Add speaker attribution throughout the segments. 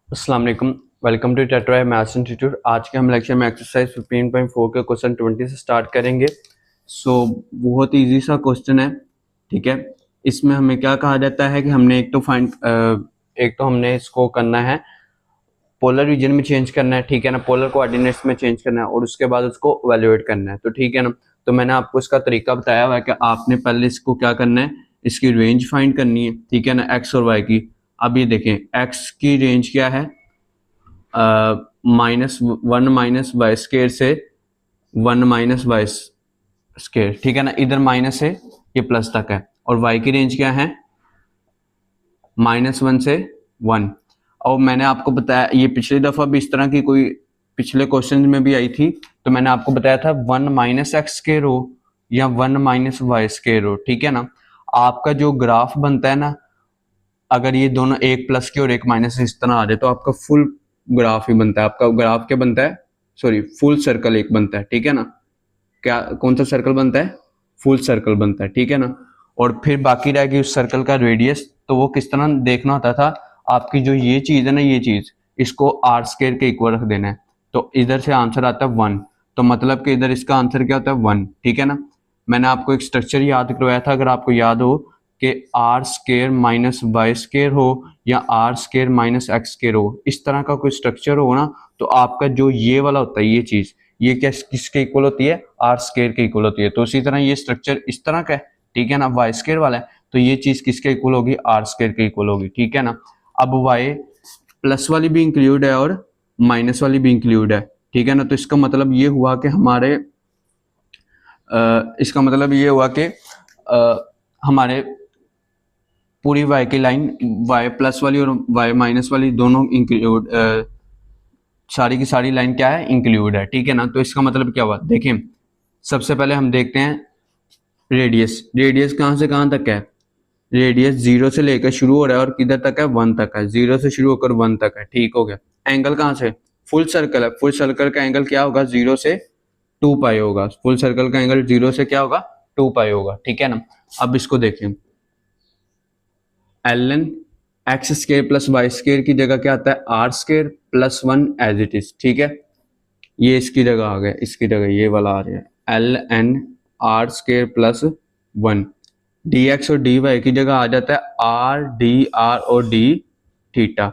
Speaker 1: अस्सलाम वालेकुम। Welcome to tetra maths institute. आज के हम लेक्चर में एक्सरसाइज 15.4 के क्वेश्चन 20 से स्टार्ट करेंगे। बहुत इजी सा क्वेश्चन है, ठीक है। इसमें हमें क्या कहा जाता है कि हमने एक तो हमने इसको करना है, पोलर रीजन में चेंज करना है, ठीक है ना, पोलर कोऑर्डिनेट्स में चेंज करना है और उसके बाद उसको इवैल्यूएट करना है, तो ठीक है ना। तो मैंने आपको इसका तरीका बताया हुआ है कि आपने पहले इसको क्या करना है, इसकी रेंज फाइंड करनी है, ठीक है ना, एक्स और वाई की। अब ये देखें, एक्स की रेंज क्या है, -1 माइनस वाई स्केयर से 1 माइनस वाई स्केयर, ठीक है ना, इधर माइनस से ये प्लस तक है। और वाई की रेंज क्या है, -1 से 1। और मैंने आपको बताया, ये पिछली दफा भी इस तरह की कोई पिछले क्वेश्चन में भी आई थी, तो मैंने आपको बताया था 1 माइनस एक्स स्केयर हो या 1 माइनस वाई स्केयर हो, ठीक है ना। आपका जो ग्राफ बनता है ना, अगर ये दोनों एक प्लस के और एक माइनस इस तरह आ जाए तो आपका फुल ग्राफ ही बनता है। आपका ग्राफ क्या बनता है, सॉरी, फुल सर्कल एक बनता है, ठीक है ना। क्या, कौन सा सर्कल बनता है, फुल सर्कल बनता है, ठीक है ना। और फिर बाकी रह गई उस सर्कल का रेडियस, तो वो किस तरह देखना होता था, आपकी जो ये चीज है ना, ये चीज, इसको आर स्केयर के इक्वल रख देना है। तो इधर से आंसर आता है 1, तो मतलब कि इधर इसका आंसर क्या होता है 1, ठीक है ना। मैंने आपको एक स्ट्रक्चर याद करवाया था, अगर आपको याद हो, कि R square minus Y square हो या R square minus X square हो, इस तरह का कोई स्ट्रक्चर हो ना, तो आपका जो ये वाला होता है, ये चीज, ये क्या किसके इक्वल होती है, आर स्केयर के इक्वल होती है। तो उसी तरह ये स्ट्रक्चर इस तरह का है, ठीक है ना, वाई स्केयर वाला है, तो ये चीज किसके इक्वल होगी, आर स्केयर के इक्वल होगी, ठीक है ना। अब वाई प्लस वाली भी इंक्लूड है और माइनस वाली भी इंक्लूड है, ठीक है ना। तो इसका मतलब ये हुआ कि इसका मतलब ये हुआ कि हमारे पूरी वाई की लाइन, वाई प्लस वाली और वाई माइनस वाली दोनों इंक्लूड, सारी की सारी लाइन क्या है, इंक्लूड है, ठीक है ना। तो इसका मतलब क्या हुआ, देखें, सबसे पहले हम देखते हैं रेडियस। रेडियस कहाँ से कहाँ तक है, रेडियस 0 से लेकर शुरू हो रहा है और किधर तक है, 1 तक है, 0 से शुरू होकर 1 तक है, ठीक हो गया। एंगल कहाँ से, फुल सर्कल है, फुल सर्कल का एंगल क्या होगा, 0 से 2 पाई होगा। फुल सर्कल का एंगल 0 से क्या होगा, 2 पाई होगा, ठीक है ना। अब इसको देखें, ln X square plus Y square की जगह क्या आता है, R square plus 1 as it is, ठीक है। ये इसकी जगह आ गया, इसकी जगह ये वाला आ रहा है, ln R square plus 1। D X और डी वाई की जगह आ जाता है आर डी आर और डी थीटा।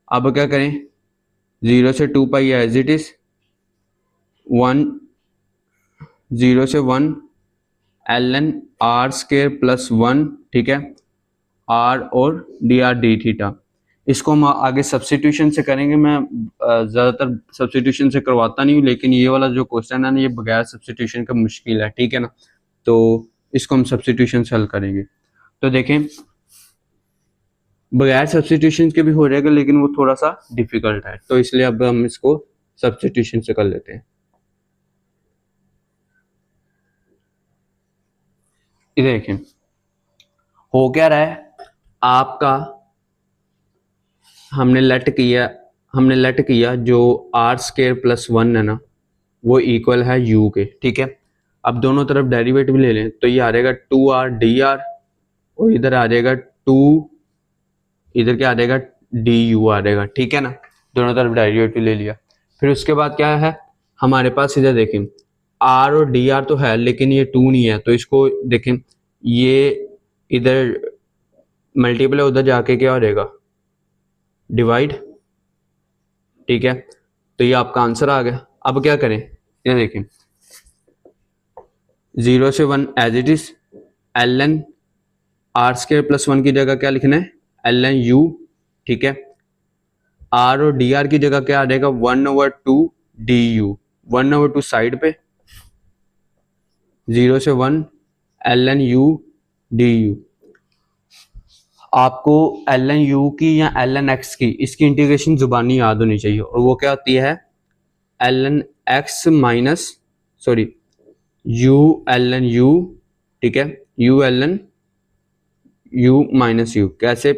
Speaker 1: अब क्या करें, 0 से 2 पाई एज इट इज, 1, 0 से 1 ln आर स्केयर प्लस 1, ठीक है, आर और डी आर डी थीटा। इसको हम आगे सब्स्टिट्यूशन से करेंगे। मैं ज़्यादातर सब्स्टिट्यूशन से करवाता नहीं हूँ, लेकिन ये वाला जो क्वेश्चन है ना, ये बगैर सब्स्टिट्यूशन का मुश्किल है, ठीक है ना। तो इसको हम सब्स्टिट्यूशन से हल करेंगे। तो देखें, बगैर सब्स्टिट्यूशन के भी हो जाएगा, लेकिन वो थोड़ा सा डिफिकल्ट है, तो इसलिए अब हम इसको सब्स्टिट्यूशन से कर लेते हैं। ये देखें, हो क्या रहा है आपका, हमने लेट किया जो आर स्केयर प्लस 1 है ना, वो इक्वल है यू के, ठीक है। अब दोनों तरफ डेरिवेटिव ले लें, तो ये आ जाएगा 2r dr और इधर आ जाएगा 2, इधर क्या आ जाएगा, du आ जाएगा, ठीक है ना। दोनों तरफ डेरिवेटिव ले लिया, फिर उसके बाद क्या है हमारे पास, इधर देखें, r और dr तो है लेकिन ये 2 नहीं है, तो इसको देखें, ये इधर मल्टीपल है, उधर जाके क्या हो जाएगा, डिवाइड, ठीक है। तो ये आपका आंसर आ गया। अब क्या करें, ये देखें, 0 से 1 as it is, ln R square plus 1 की जगह क्या लिखना है, ln u, ठीक है। r और dr की जगह क्या आ जाएगा, 1/2 du, 1/2 साइड पे, 0 से 1 ln u du। आपको ln u की या ln x की, इसकी इंटीग्रेशन जुबानी याद होनी चाहिए, और वो क्या होती है, ln x minus, sorry, u ln u, ठीक है, u ln u minus u। कैसे,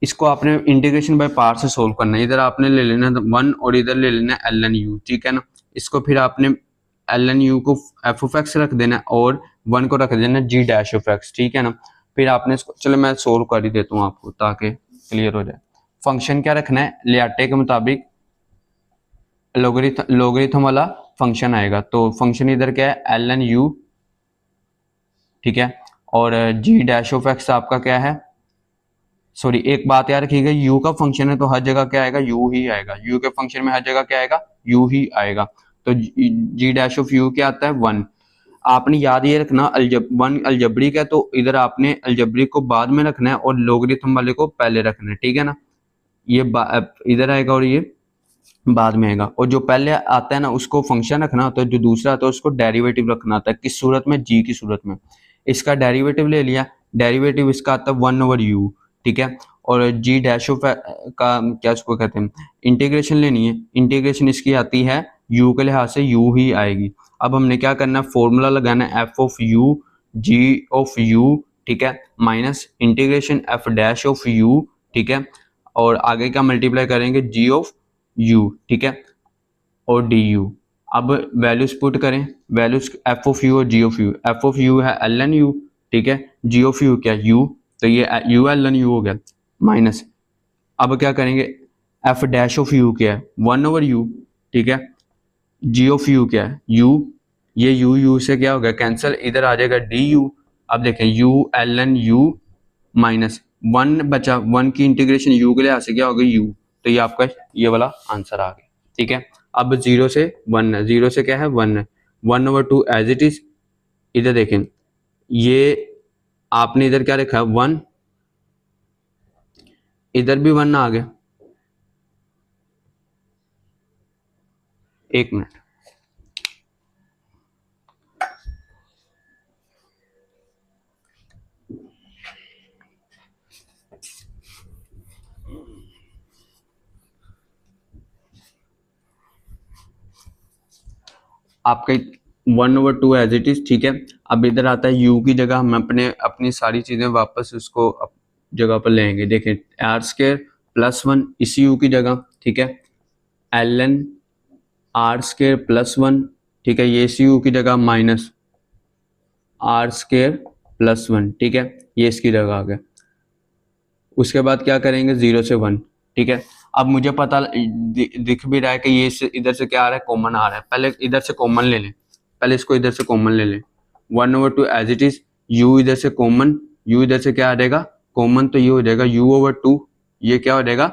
Speaker 1: इसको आपने इंटीग्रेशन बाय पार्ट से सोल्व करना है। इधर आपने ले लेना 1 और इधर ले लेना ln u, ठीक है ना। इसको फिर आपने ln u को f of x रख देना और 1 को रख देना g डैश ऑफ x, ठीक है ना। फिर आपने इसको, चलो मैं सोल्व कर ही देता हूँ आपको ताकि क्लियर हो जाए। फंक्शन क्या रखना है, लियाटे के मुताबिक लोगरिथम वाला फंक्शन आएगा। तो फंक्शन इधर क्या है, एल एन यू, ठीक है। और जी डैश ऑफ एक्स आपका क्या है, सॉरी एक बात याद रखिएगा, यू का फंक्शन है तो हर जगह क्या आएगा, यू ही आएगा। यू के फंक्शन में हर जगह क्या आएगा, यू ही आएगा। तो जी डैश ऑफ यू क्या आता है, 1। आपने याद ये रखना, वन अलजबरिक है तो इधर आपने अलजबरिक को बाद में रखना है और लोगरिथम वाले को पहले रखना है, ठीक है ना। ये इधर आएगा और ये बाद में आएगा। और जो पहले आता है ना उसको फंक्शन रखना होता है, जो दूसरा आता है उसको डेरिवेटिव रखना होता है। किस सूरत में, जी की सूरत में। इसका डेरिवेटिव ले लिया, डेरिवेटिव इसका आता है 1/u, ठीक है। और जी डैश ऑफ का क्या उसको कहते हैं, इंटीग्रेशन लेनी है। इंटीग्रेशन इसकी आती है u के लिहाज से u ही आएगी। अब हमने क्या करना है, फॉर्मूला लगाना है f of u g of u, ठीक है, minus integration f dash of u, ठीक है। और आगे का मल्टीप्लाई करेंगे g ऑफ u, ठीक है, और du। अब वैल्यूज पुट करें, वैल्यूज f ऑफ u और g of u। f of u है ln u, ठीक है, g ऑफ u क्या u, तो ये u ln u हो गया, माइनस। अब क्या करेंगे, f डैश ऑफ u क्या है, 1/u, ठीक है। g ऑफ u क्या है, u, ये u से क्या हो गया कैंसिल, इधर आ जाएगा du। अब देखें u ln u माइनस 1 बचा, 1 की इंटीग्रेशन u के लिए से क्या हो गई u, तो ये आपका ये वाला आंसर आ गया, ठीक है। अब 0 से 1 है, 0 से क्या है 1 है, 1/2 एज इट इज। इधर देखें, ये आपने इधर क्या रखा है 1, इधर भी 1 आ गया। एक मिनट, आपका 1/2 एज इट इज, ठीक है। अब इधर आता है u की जगह, हम अपनी सारी चीजें वापस उसको जगह पर लेंगे। देखें r² + 1 इसी u की जगह, ठीक है, ln r² + 1, ठीक है, ये इसी u की जगह माइनस r² + 1, ठीक है, ये इसकी जगह आ गया। उसके बाद क्या करेंगे 0 से 1, ठीक है। अब मुझे पता दिख भी रहा है कि ये इधर से क्या आ रहा है, कॉमन आ रहा है। पहले इधर से कॉमन ले लें, पहले इसको इधर से कॉमन ले लें। 1/2 एज इट इज, u इधर से कॉमन, u इधर से क्या आ जाएगा कॉमन, तो ये हो जाएगा u/2, ये क्या हो जाएगा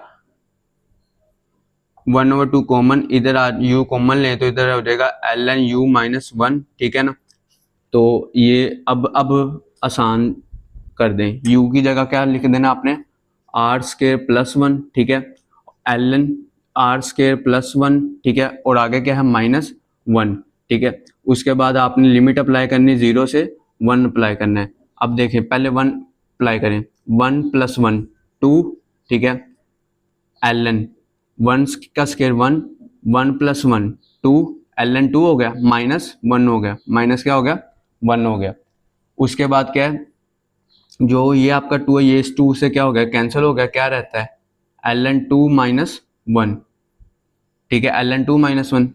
Speaker 1: 1/2 कॉमन, इधर u कॉमन ले तो इधर हो जाएगा ln u - 1, ठीक है ना। तो ये अब आसान कर दें, u की जगह क्या लिख देना आपने r² + 1, ठीक है, ln r² + 1, ठीक है, और आगे क्या है -1, ठीक है। उसके बाद आपने लिमिट अप्लाई करनी, 0 से 1 अप्लाई करना है। अब देखें पहले 1 अप्लाई करें, 1 + 1 2, ठीक है, ln 1 का स्क्वायर 1, 1 + 1 2, ln 2 हो गया, -1 हो गया, माइनस क्या हो गया 1 हो गया। उसके बाद क्या है, जो ये आपका 2 है, ये इस 2 से क्या हो गया कैंसिल हो गया, क्या रहता है ln 2 - 1, ठीक है, ln 2 - 1।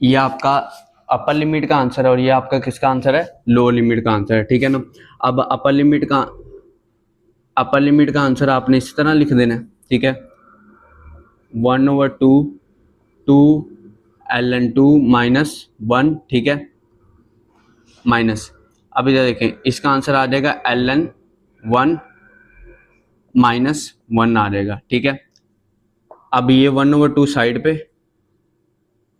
Speaker 1: ये आपका अपर लिमिट का आंसर है और ये आपका किसका आंसर है, लोअर लिमिट का आंसर है, ठीक है ना। अब अपर लिमिट का आंसर आपने इस तरह लिख देना है, ठीक है, 1/2 2 ln 2 - 1, ठीक है, माइनस। अब इधर देखें, इसका आंसर आ जाएगा ln 1 - 1 आ जाएगा, ठीक है। अब ये 1/2 साइड पे,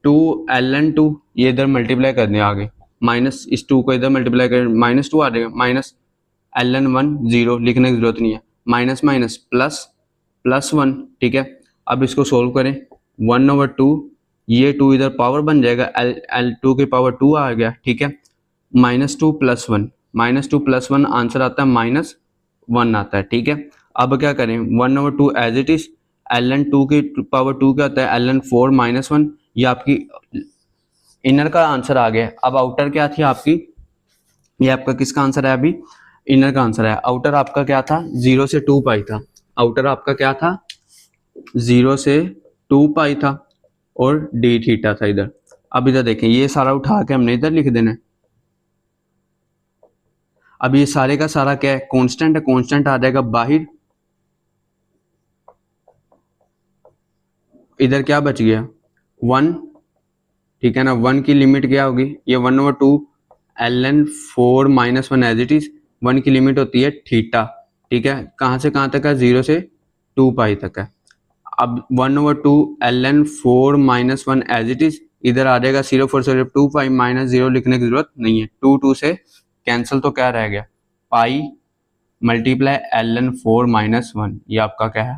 Speaker 1: 2 ln 2 ये इधर मल्टीप्लाई कर दें आगे, माइनस इस 2 को इधर मल्टीप्लाई करें, -2 आ जाएगा, माइनस ln 1 0 लिखने की जरूरत नहीं है, माइनस माइनस प्लस 1, ठीक है। अब इसको सोल्व करें, 1/2 ये 2 इधर पावर बन जाएगा, l2 की पावर 2 आ गया, ठीक है, -2 + 1, -2 + 1 आंसर आता है -1 आता है, ठीक है। अब क्या करें 1/2 एज इट इज, ln 2 की पावर 2 क्या होता है, ln 4 माइनस 1। ये आपकी इनर का आंसर आ गया। अब आउटर क्या थी आपकी, ये आपका किसका आंसर है, अभी इनर का आंसर है। आउटर आपका क्या था, 0 से 2 पाई था। आउटर आपका क्या था, 0 से 2 पाई था और डी थीटा था इधर। अब इधर देखें, ये सारा उठा के हमने इधर लिख देना है। अब ये सारे का सारा क्या है, कांस्टेंट है, कांस्टेंट आ जाएगा बाहर। इधर क्या बच गया, 1, ठीक है ना। 1 की लिमिट क्या होगी, ये 1/2 ln 4 minus 1 as it is. 1 की लिमिट होती है थीटा, ठीक है। कहाँ से कहाँ तक है, 0 से 2 पाई तक है। अब 1/2 ln 4 minus 1 as it is, इधर आ जाएगा 0 4 0 2 पाई माइनस 0 लिखने की जरूरत नहीं है। 2 से कैंसिल, तो क्या रह गया, पाई मल्टीप्लाई ln 4 माइनस 1, ये आपका क्या है